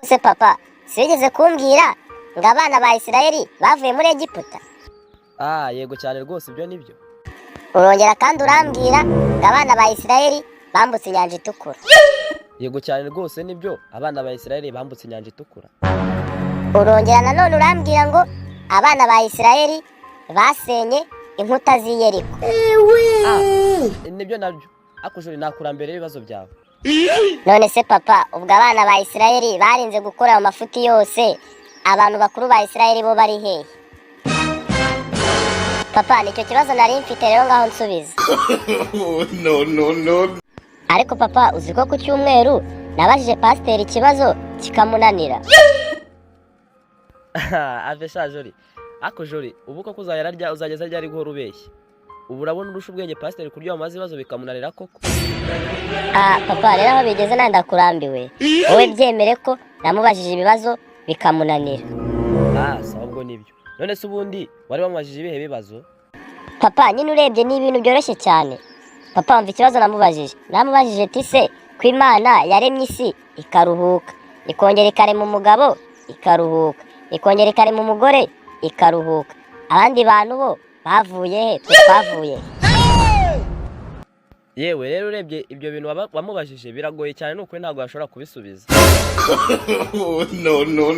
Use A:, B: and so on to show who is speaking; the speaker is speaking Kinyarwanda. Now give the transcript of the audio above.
A: Se papa sigeze kumbwira ngo abana ba Isirayeli bavuye muri Egiputa?
B: Yego cyane rwose ibyo nibyo.
A: Urongera kandi urambwira ngo abana ba Isirayeli bambutse inyanja itukura?
B: Yego cyane rwose nibyo, abana ba Isirayeli bambutse inyanja itukura.
A: Urongera nanone urambwira ngo abana ba Isirayeli basenye inkuta z'i Yeriko?
B: Nibyo nabyo. Akujuri nakurambere ibibazo byawe.
A: None se papa, ubwo abana ba Isirayeli barinze gukora ayo mafuti yose, abantu bakuru ba Isirayeli bo bari hehe? Papa, nicyo kibazo nari mfite rero ngaho nsubiza.
C: No.
A: Ariko papa, uzi ko ku cyumweru nabajije pasiteri ikibazo kikamunanira?
B: Ave shajori. Akujuri, ubu ko kuzayararya uzageza ryari guhora ubeshya. Ubu urabona urusha ubwenge pasiteri kurya amazi ibibazo bikamunanira koko.
A: Papa, rero aho bigeze nanda kurambiwe. Wowe byemere ko namubajije ibibazo bikamunanira.
B: Sawa ubwo nibyo. None se ubundi wari wamubajije ibihe bibazo?
A: Papa, nyine urebye ni ibintu byoroshye cyane. Papa, wumva ikibazo namubajije. Namubajije ati se ko Imana yaremye isi ikaruhuka, ikongera ikarema umugabo ikaruhuka, ikongera ikarema umugore ikaruhuka, abandi bantu bo bavuye he? Twavuye.
B: Yewe rero urebye ibyo bintu wamubajije biragoye cyane, nuko ntabwo yashobora kubisubiza.
C: No.